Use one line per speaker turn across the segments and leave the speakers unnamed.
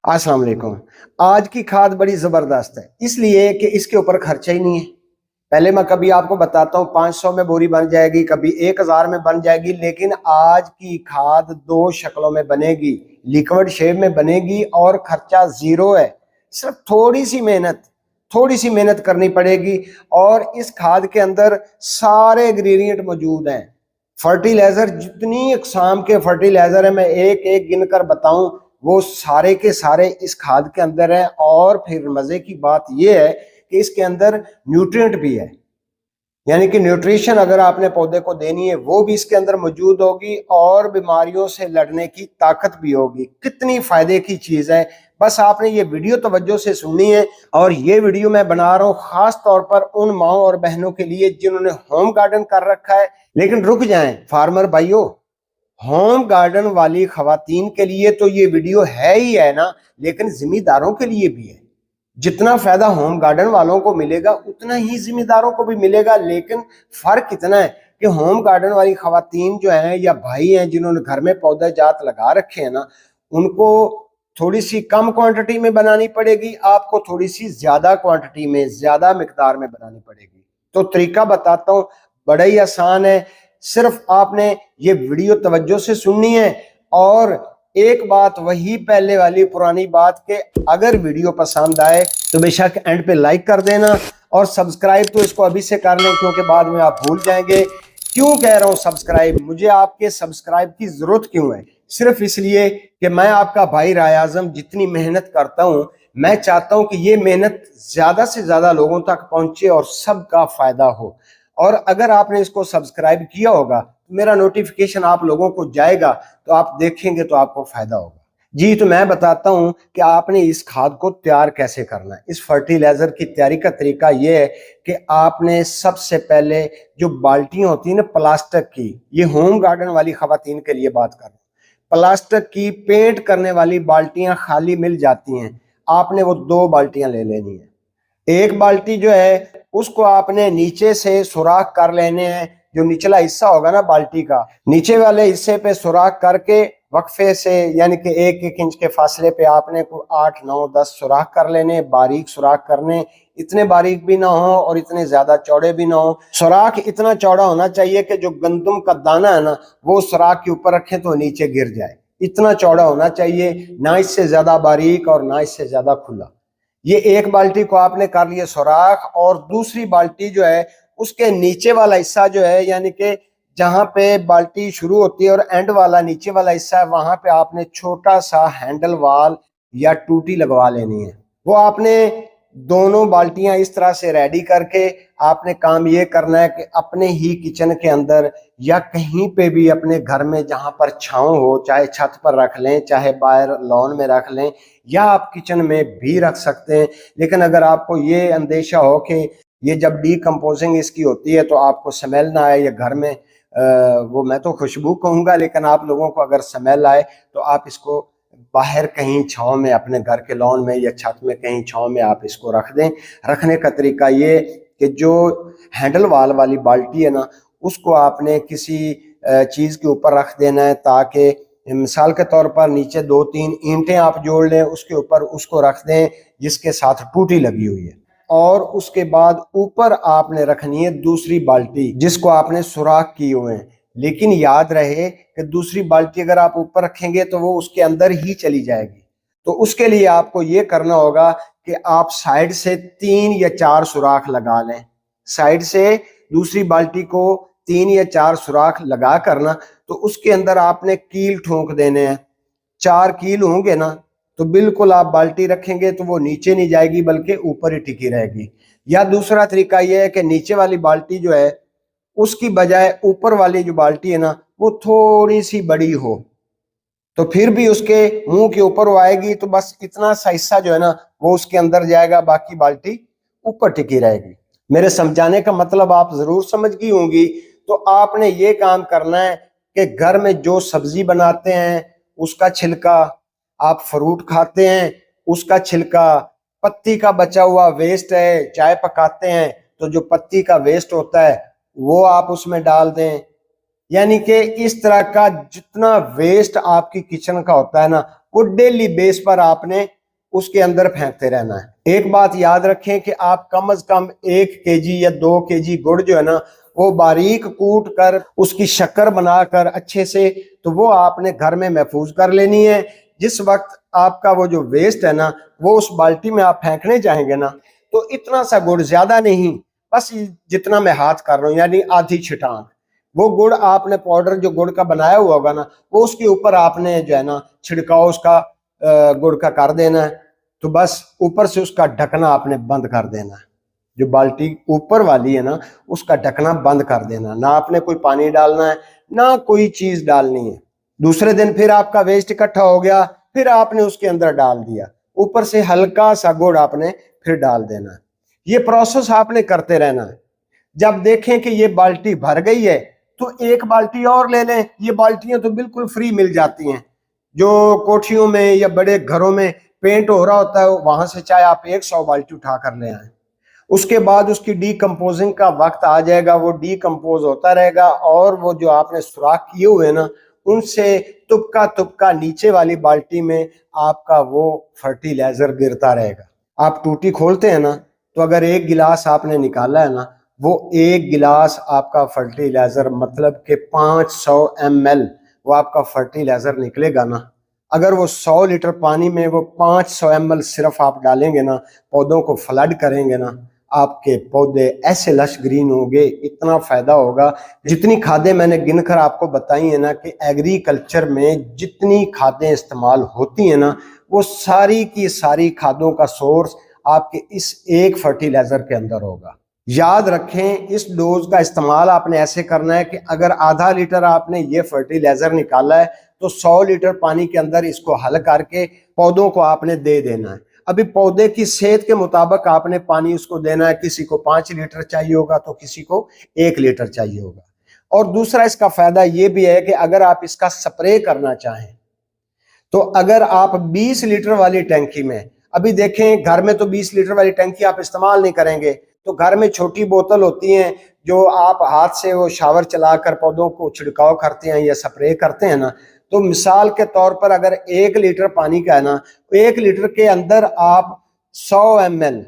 अस्सलाम वालेकुम। आज की खाद बड़ी ज़बरदस्त है, इसलिए कि इसके ऊपर खर्चा ही नहीं है। पहले मैं कभी आपको बताता हूँ 500 में बोरी बन जाएगी, कभी 1000 में बन जाएगी, लेकिन आज की खाद दो शक्लों में बनेगी, लिक्विड शेप में बनेगी और खर्चा ज़ीरो है। सिर्फ थोड़ी सी मेहनत करनी पड़ेगी और इस खाद के अंदर सारे इंग्रेडिएंट मौजूद हैं। फर्टिलाइजर, जितनी इकसाम के फर्टिलाइजर है, मैं एक एक गिनकर बताऊं, वो सारे के सारे इस खाद के अंदर है। और फिर मजे की बात यह है कि इसके अंदर न्यूट्रिएंट भी है, यानी कि न्यूट्रिशन अगर आपने पौधे को देनी है वो भी इसके अंदर मौजूद होगी और बीमारियों से लड़ने की ताकत भी होगी। कितनी फायदे की चीज है। बस आपने ये वीडियो तवज्जो से सुननी है। और ये वीडियो मैं बना रहा हूँ खास तौर पर उन माओ और बहनों के लिए जिन्होंने होम गार्डन कर रखा है। लेकिन रुक जाएं फार्मर भाइयों, होम गार्डन वाली खवातीन के लिए तो ये वीडियो है ही है ना, लेकिन जिम्मेदारों के लिए भी है। जितना फायदा होम गार्डन वालों को मिलेगा उतना ही जिम्मेदारों को भी मिलेगा। लेकिन फर्क इतना है कि होम गार्डन वाली खवातीन जो है या भाई हैं जिन्होंने घर में पौधे जात लगा रखे हैं ना, उनको थोड़ी सी कम क्वांटिटी में बनानी पड़ेगी, आपको थोड़ी सी ज्यादा क्वांटिटी में ज्यादा मिकदार में बनानी पड़ेगी। तो तरीका बताता हूँ, बड़ा ही आसान है। सिर्फ आपने ये वीडियो तवज्जो से सुननी है। और एक बात वही पहले वाली पुरानी बात के, अगर वीडियो पसंद आए तो बेशक एंड पे लाइक कर देना और सब्सक्राइब तो इसको अभी से कर लें, क्योंकि बाद में आप भूल जाएंगे। क्यों कह रहा हूं सब्सक्राइब, मुझे आपके सब्सक्राइब की जरूरत क्यों है? सिर्फ इसलिए कि मैं आपका भाई राय आजम जितनी मेहनत करता हूं, मैं चाहता हूं कि ये मेहनत ज्यादा से ज्यादा लोगों तक पहुंचे और सबका फायदा हो। और अगर आपने इसको सब्सक्राइब किया होगा, मेरा नोटिफिकेशन आप लोगों को जाएगा, तो आप देखेंगे तो आपको फायदा होगा। जी, तो मैं बताता हूं कि आपने इस खाद को तैयार कैसे करना है। इस फर्टिलाइजर की तैयारी का तरीका यह है कि आपने सबसे पहले जो बाल्टियां होती है ना प्लास्टिक की, ये होम गार्डन वाली खवातीन के लिए बात कर रहा हूं, प्लास्टिक की पेंट करने वाली बाल्टियां खाली मिल जाती हैं, आपने वो 2 बाल्टियां ले लेनी है। एक बाल्टी जो है उसको आपने नीचे से सुराख कर लेने हैं। जो निचला हिस्सा होगा ना बाल्टी का, नीचे वाले हिस्से पे सुराख करके वक्फे से, यानी कि 1-1 इंच के फासले पे आपने को 8, 9, 10 सुराख कर लेने, बारीक सुराख करने। इतने बारीक भी ना हो और इतने ज्यादा चौड़े भी ना हो। सुराख इतना चौड़ा होना चाहिए कि जो गंदम का दाना है ना, वो सुराख के ऊपर रखें तो नीचे गिर जाए। इतना चौड़ा होना चाहिए, ना इससे ज्यादा बारीक और ना इससे ज्यादा खुला। ये एक बाल्टी को आपने कर लिया सुराख। और दूसरी बाल्टी जो है उसके नीचे वाला हिस्सा जो है, यानी कि जहां पे बाल्टी शुरू होती है और एंड वाला नीचे वाला हिस्सा है, वहां पे आपने छोटा सा हैंडल वाल या टूटी लगवा लेनी है। वो आपने दोनों बाल्टियां इस तरह से रेडी करके आपने काम ये करना है कि अपने ही किचन के अंदर या कहीं पे भी अपने घर में जहां पर छांव हो, चाहे छत पर रख लें, चाहे बाहर लॉन में रख लें, या आप किचन में भी रख सकते हैं। लेकिन अगर आपको ये अंदेशा हो कि ये जब डीकम्पोजिंग इसकी होती है तो आपको स्मेल ना आए, या घर में वो मैं तो खुशबू कहूँगा, लेकिन आप लोगों को अगर स्मेल आए तो आप इसको बाहर कहीं छांव में, अपने घर के लॉन में या छत में कहीं छांव में आप इसको रख दें। रखने का तरीका ये कि जो हैंडल वाल वाली बाल्टी है ना, उसको आपने किसी चीज़ के ऊपर रख देना है, ताकि मिसाल के तौर पर नीचे 2-3 ईंटें आप जोड़ लें, उसके ऊपर उसको रख दें जिसके साथ टूटी लगी हुई है। और उसके बाद ऊपर आपने रखनी है दूसरी बाल्टी जिसको आपने सुराख किए हुए हैं। लेकिन याद रहे कि दूसरी बाल्टी अगर आप ऊपर रखेंगे तो वो उसके अंदर ही चली जाएगी। तो उसके लिए आपको ये करना होगा कि आप साइड से 3 या 4 सुराख लगा लें। साइड से दूसरी बाल्टी को 3 या 4 सुराख लगा करना, तो उसके अंदर आपने कील ठोंक देने हैं। 4 कील होंगे ना, तो बिल्कुल आप बाल्टी रखेंगे तो वो नीचे नहीं जाएगी बल्कि ऊपर ही टिकी रहेगी। या दूसरा तरीका यह है कि नीचे वाली बाल्टी जो है उसकी बजाय ऊपर वाली जो बाल्टी है ना, वो थोड़ी सी बड़ी हो, तो फिर भी उसके मुंह के ऊपर वो आएगी, तो बस इतना सा हिस्सा जो है ना वो उसके अंदर जाएगा, बाकी बाल्टी ऊपर टिकी रहेगी। मेरे समझाने का मतलब आप जरूर समझ गई होंगी। तो आपने ये काम करना है कि घर में जो सब्जी बनाते हैं उसका छिलका, आप फ्रूट खाते हैं उसका छिलका, पत्ती का बचा हुआ वेस्ट है, चाय पकाते हैं तो जो पत्ती का वेस्ट होता है वो आप उसमें डाल दें। यानी कि इस तरह का जितना वेस्ट आपकी किचन का होता है ना, वो डेली बेस पर आपने उसके अंदर फेंकते रहना है। एक बात याद रखें कि आप कम से कम 1 केजी या 2 केजी गुड़ जो है ना, वो बारीक कूट कर उसकी शक्कर बनाकर अच्छे से, तो वो आपने घर में महफूज कर लेनी है। जिस वक्त आपका वो जो वेस्ट है ना, वो उस बाल्टी में आप फेंकने जाएंगे ना, तो इतना सा गुड़, ज्यादा नहीं, बस जितना मैं हाथ कर रहा हूँ, यानी आधी छिटान, वो गुड़ आपने, पाउडर जो गुड़ का बनाया हुआ होगा ना, वो उसके ऊपर आपने जो है ना छिड़काव उसका गुड़ का कर देना है। तो बस ऊपर से उसका ढकना आपने बंद कर देना है। जो बाल्टी ऊपर वाली है ना, उसका ढकना बंद कर देना, ना आपने कोई पानी डालना है, ना कोई चीज डालनी है। दूसरे दिन फिर आपका वेस्ट इकट्ठा हो गया, फिर आपने उसके अंदर डाल दिया, ऊपर से हल्का सा गुड़ आपने फिर डाल देना है। ये प्रोसेस आपने करते रहना है। जब देखें कि ये बाल्टी भर गई है, तो एक बाल्टी और ले लें। ये बाल्टियां तो बिल्कुल फ्री मिल जाती हैं, जो कोठियों में या बड़े घरों में पेंट हो रहा होता है, वहां से चाहे आप 100 बाल्टी उठा कर ले आए। उसके बाद उसकी डीकम्पोजिंग का वक्त आ जाएगा, वो डीकम्पोज होता रहेगा, और वो जो आपने सुराख किए हुए ना, उनसे तुपका तुपका नीचे वाली बाल्टी में आपका वो फर्टिलाइजर गिरता रहेगा। आप टूटी खोलते हैं ना, तो अगर 1 गिलास आपने निकाला है ना, वो 1 गिलास आपका फर्टिलाइजर, मतलब कि 500 ml वो आपका फर्टिलाइजर निकलेगा ना। अगर वो 100 लीटर पानी में वो 500 ml सिर्फ आप डालेंगे ना, पौधों को फ्लड करेंगे ना, आपके पौधे ऐसे लश ग्रीन होंगे, इतना फायदा होगा। जितनी खादें मैंने गिनकर आपको बताई है ना, कि एग्रीकल्चर में जितनी खादें इस्तेमाल होती हैं ना, वो सारी की सारी खादों का सोर्स आपके इस एक फर्टिलाइजर के अंदर होगा। याद रखें, इस डोज का इस्तेमाल आपने ऐसे करना है कि अगर आधा लीटर आपने ये फर्टिलाइजर निकाला है, तो 100 लीटर पानी के अंदर इसको हल करके पौधों को आपने दे देना है। अभी पौधे की सेहत के मुताबिक आपने पानी उसको देना है। किसी को 5 लीटर चाहिए होगा, तो किसी को 1 लीटर चाहिए होगा। और दूसरा इसका फायदा ये भी है कि अगर आप इसका स्प्रे करना चाहें, तो अगर आप 20 लीटर वाली टैंकी में, अभी देखें घर में तो 20 लीटर वाली टैंकी आप इस्तेमाल नहीं करेंगे, तो घर में छोटी बोतल होती हैं, जो आप हाथ से वो शावर चलाकर पौधों को छिड़काव करते हैं या स्प्रे करते हैं ना। तो मिसाल के तौर पर अगर 1 लीटर पानी का है ना, तो 1 लीटर के अंदर आप 100 ml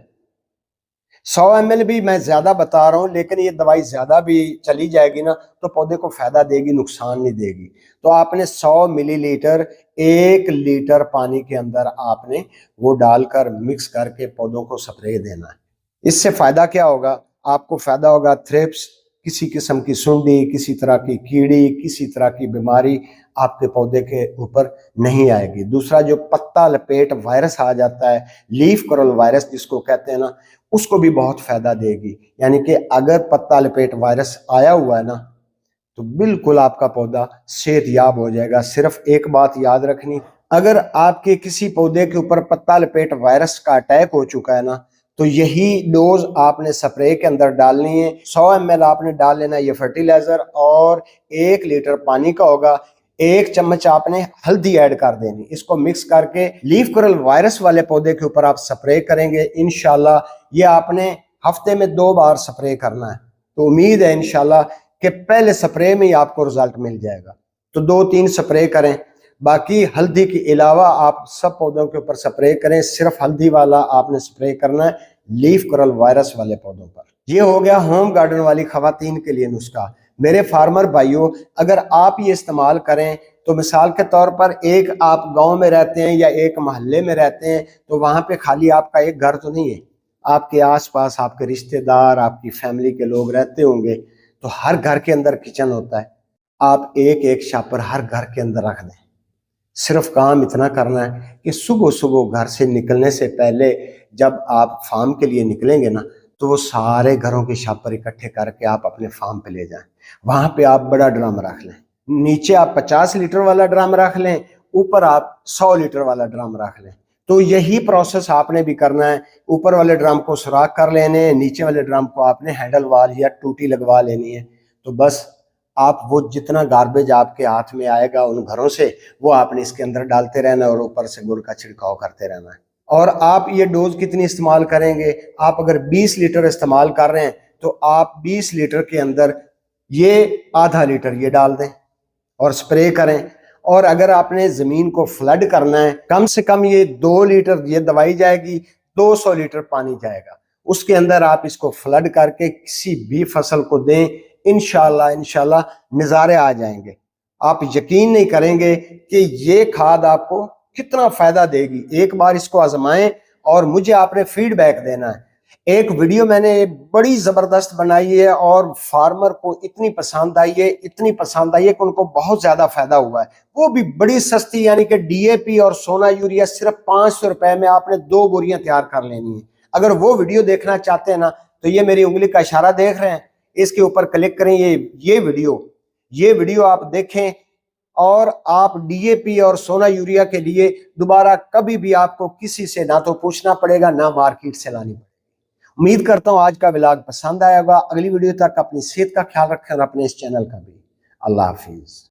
भी मैं ज्यादा बता रहा हूं, लेकिन ये दवाई ज्यादा भी चली जाएगी ना, तो पौधे को फायदा देगी, नुकसान नहीं देगी। तो आपने 100 मिलीलीटर 1 लीटर पानी के अंदर आपने वो डालकर मिक्स करके पौधों को स्प्रे देना है। इससे फायदा क्या होगा? आपको फायदा होगा थ्रिप्स, किसी किस्म की सुंडी, किसी तरह की कीड़ी, किसी तरह की बीमारी आपके पौधे के ऊपर नहीं आएगी। दूसरा, जो पत्ता लपेट वायरस आ जाता है, लीफ कर्ल वायरस जिसको कहते हैं ना, उसको भी बहुत फायदा देगी। यानी कि अगर पत्ता लपेट वायरस आया हुआ है ना, तो बिल्कुल आपका पौधा सेहतयाब हो जाएगा। सिर्फ एक बात याद रखनी, अगर आपके किसी पौधे के ऊपर पत्ता लपेट वायरस का अटैक हो चुका है ना, तो यही डोज आपने स्प्रे के अंदर डालनी है। 100 ml आपने डाल लेना ये फर्टिलाइजर, और 1 लीटर पानी का होगा। 1 चम्मच आपने हल्दी ऐड कर देनी। इसको मिक्स करके लीफ कर्ल वायरस वाले पौधे के ऊपर आप स्प्रे करेंगे। इंशाल्लाह ये आपने हफ्ते में 2 बार स्प्रे करना है। तो उम्मीद है इंशाल्लाह कि पहले स्प्रे में ही आपको रिजल्ट मिल जाएगा। तो 2-3 स्प्रे करें, बाकी हल्दी के अलावा आप सब पौधों के ऊपर स्प्रे करें। सिर्फ हल्दी वाला आपने स्प्रे करना है लीफ कर्ल वायरस वाले पौधों पर। ये हो गया होम गार्डन वाली खवातीन के लिए नुस्खा। मेरे फार्मर भाइयों, अगर आप ये इस्तेमाल करें, तो मिसाल के तौर पर एक आप गांव में रहते हैं या एक मोहल्ले में रहते हैं, तो वहां पे खाली आपका एक घर तो नहीं है, आपके आसपास आपके रिश्तेदार, आपकी फैमिली के लोग रहते होंगे। तो हर घर के अंदर किचन होता है। आप एक एक शापर हर घर के अंदर रख दें। सिर्फ काम इतना करना है कि सुबह सुबह घर से निकलने से पहले जब आप फार्म के लिए निकलेंगे ना, तो वो सारे घरों के शापर इकट्ठे करके आप अपने फार्म पे ले जाएं। वहां पे आप बड़ा ड्रम रख लें, नीचे आप 50 लीटर वाला ड्रम रख लें, ऊपर आप 100 लीटर वाला ड्रम रख लें। तो यही प्रोसेस आपने भी करना है। ऊपर वाले ड्रम को सुराख कर लेने, नीचे वाले ड्रम को आपने हैंडल वाल या टूटी लगवा लेनी है। तो बस आप वो जितना गार्बेज आपके हाथ में आएगा उन घरों से, वो आपने इसके अंदर डालते रहना और ऊपर से गुड़ का छिड़काव करते रहना है। और आप ये डोज कितनी इस्तेमाल करेंगे? आप अगर 20 लीटर इस्तेमाल कर रहे हैं, तो आप 20 लीटर के अंदर ये आधा लीटर ये डाल दें और स्प्रे करें। और अगर आपने जमीन को फ्लड करना है, कम से कम ये 2 लीटर ये दवाई जाएगी, 200 लीटर पानी जाएगा, उसके अंदर आप इसको फ्लड करके किसी भी फसल को दें, इंशाल्लाह नज़ारे आ जाएंगे। आप यकीन नहीं करेंगे कि ये खाद आपको कितना फायदा देगी। एक बार इसको आजमाएं और मुझे आपने फीडबैक देना है। एक वीडियो मैंने बड़ी जबरदस्त बनाई है और फार्मर को इतनी पसंद आई है कि उनको बहुत ज्यादा फायदा हुआ है, वो भी बड़ी सस्ती, यानी कि डीएपी और सोना यूरिया सिर्फ 500 रुपए में आपने 2 बोरियां तैयार कर लेनी है। अगर वो वीडियो देखना चाहते हैं ना, तो ये मेरी उंगली का इशारा देख रहे हैं, इसके ऊपर क्लिक करें, ये वीडियो आप देखें और आप डीएपी और सोना यूरिया के लिए दोबारा कभी भी आपको किसी से ना तो पूछना पड़ेगा, ना मार्केट से लानी पड़ेगी। उम्मीद करता हूं आज का व्लॉग पसंद आया होगा। अगली वीडियो तक अपनी सेहत का ख्याल रखें और अपने इस चैनल का भी। अल्लाह हाफिज।